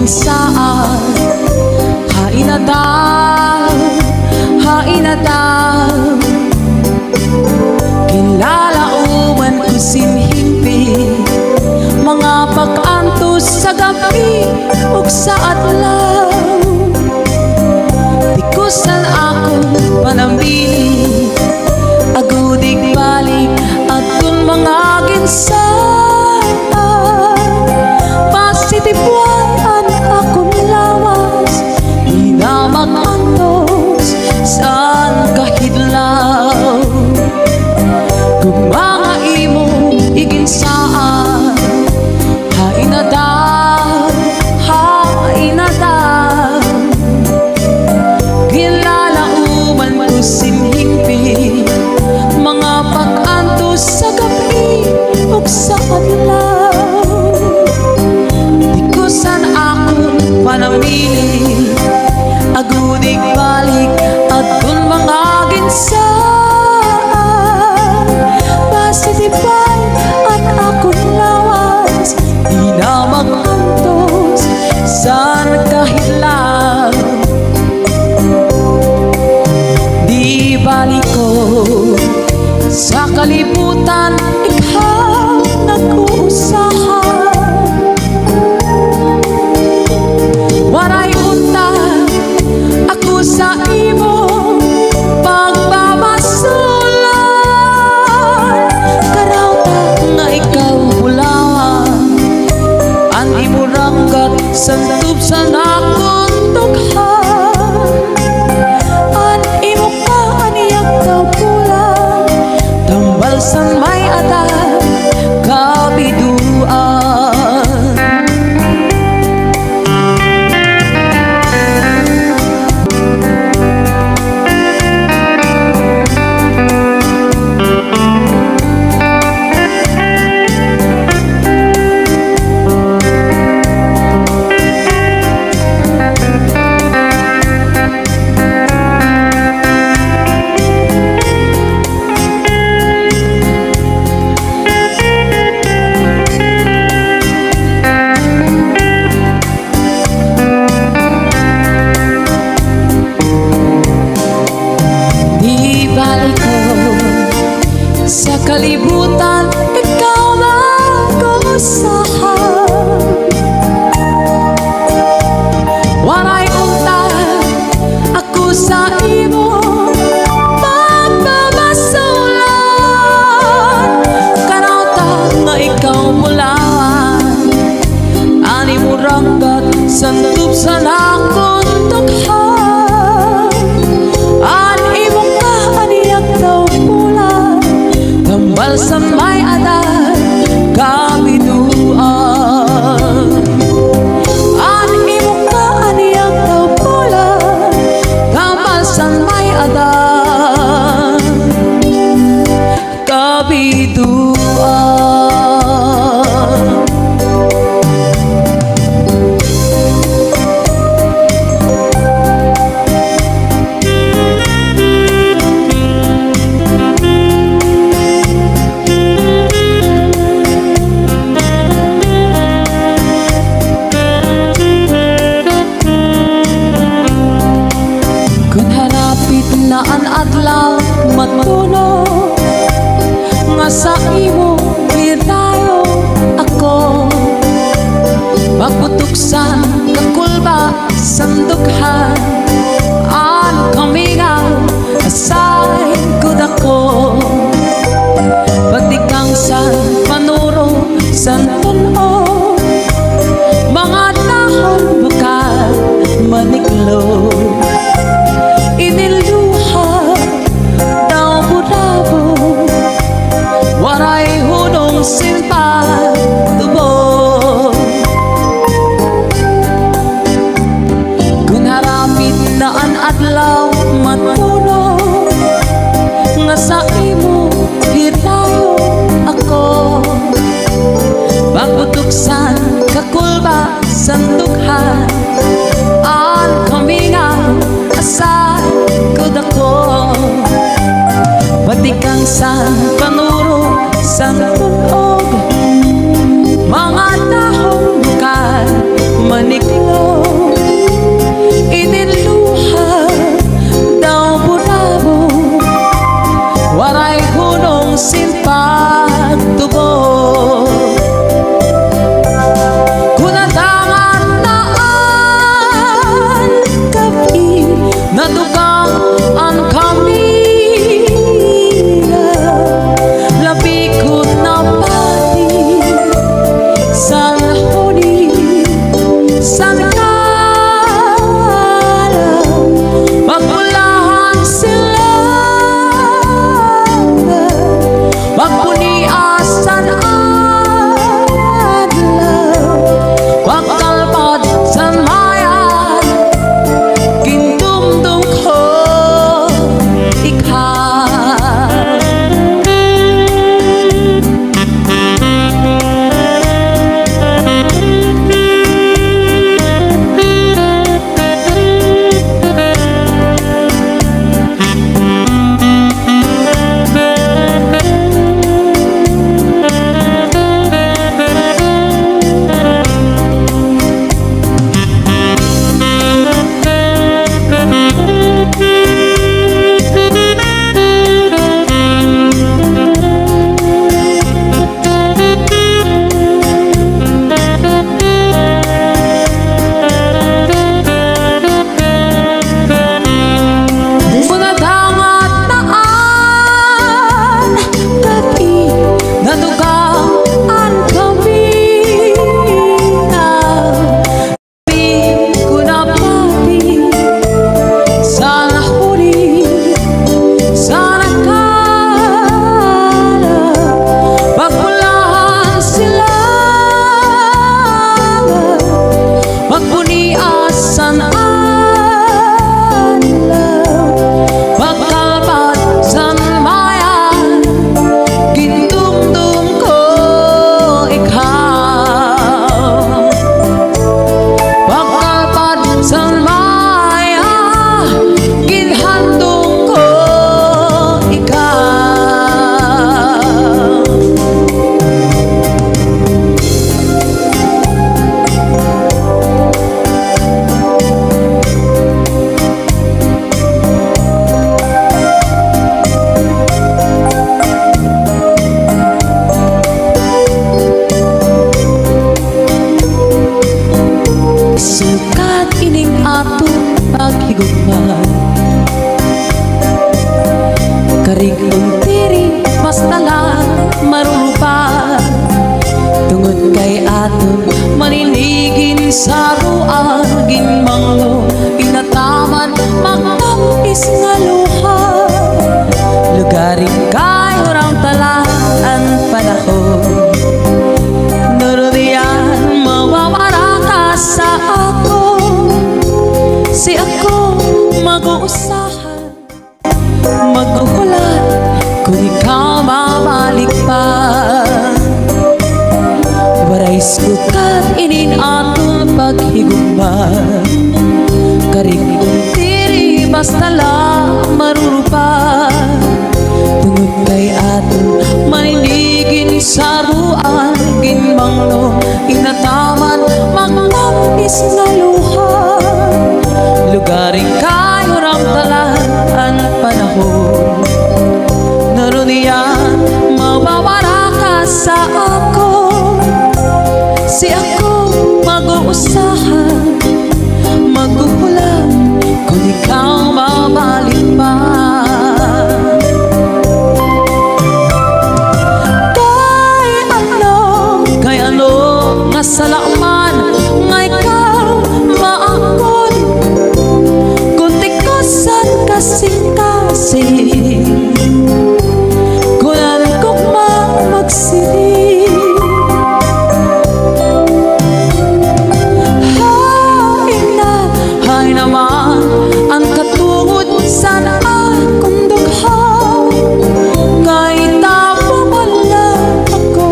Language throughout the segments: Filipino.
ginsaad. Hain na daw kinlalauman ko sinhimpi, mga pag-antos sa gabi ug sa adlaw. Tikusan ako panambili, agudig balik atun mga ginsaad. Pasitibuan akong lawas, di na mag-antos saan kahidlaw. Kung mga imo iginsaan, hain na daw ginlalauman ko sinhimpi, mga pag-antos sa gabi ug sa adlaw. Tikusan akong panamili, agudig balik atun mga ginsaad. Pasitibay at akong lawas, di na mag-antos saan kahidlaw. Di balik ko sa kalibutan, ikaw nag-uusahan. Waray unta ako sa imo pagmamasulan. Karawta nga ikaw bulawan, ang imo ranggat santub sa nakong dughan. Ang imo ka aniyag daw pulang, tambal san may atal kabiduan. Sa kalibutan, ikaw nag-uusahan. Waray unta ako sa imo pagmamasulan. Karawta nga ikaw mulawan, ani mo ranggat santub sa nakong dughan. An imo ka aniyag daw pulang, tambal sa may atal kabiduan. Ang imo ka aniyag daw pulang, tambal sa may atal kabiduan. Na an adlaw matuno nga sa imo hidayo ako, magputuksan kakulba sandughan. An kamingaw asay gud ako, patikang san panuro san tunog, mga dahon bukal maniklo. Iniluha daw burabo, waray hunong simpa tubo. Kung harapit na an adlaw matuno nga sa imo hidayo ako, pagputuksan kakulba sandughan. An kamingaw asay gud ako, patikang san panuro san tunog, mga dahon bukal maniklo. san ka magpulahan sila magpuniasan adlaw magkalpad san mayan gindumdum ko ikaw. Sukat ining ato paghigugma karig untiri basta lang marupa tungod kay aton maninigin sa ruan ginmanglo pinataman magtapis nga luha lugaring kay urang talaan panahon nurudian mawawara ka sa ako si ako mag-uusahan magkukulat kung ikaw mabalik pa waray sukat inin atong paghigugma karig untiri basta lang marurupa tungod kay aton maninigin sa ruan ginmanglo inataman magtapis nga luha lugaring kayo ramtalan panahon naruniyan mawawara ka sa ako si ako mag-uusahan magkukulat kung ikaw mabalik pa kay ano nga salaman nga ikaw maakon kasing-kasing kunan kong magsiling hay naman ang katungod sa akong dugha kay tapamala ako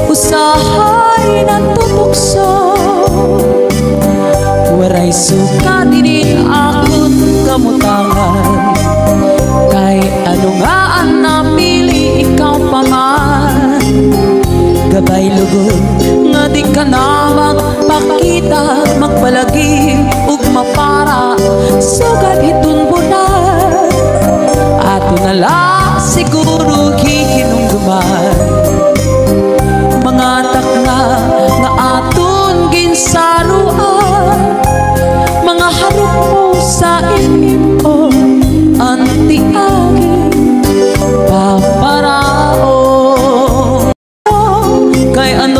usahay na tutukso waray suka dinin akong kamutangan kay ano nga ang napili ikaw pa man gabay lugod nga di ka na magpakita magpalagi ug mapara sugad hitun bulan ato na lang siguro hihinungduman mga takna nga aton ginsaruan mga harap mo sa inyo anti-agi paparao kay ano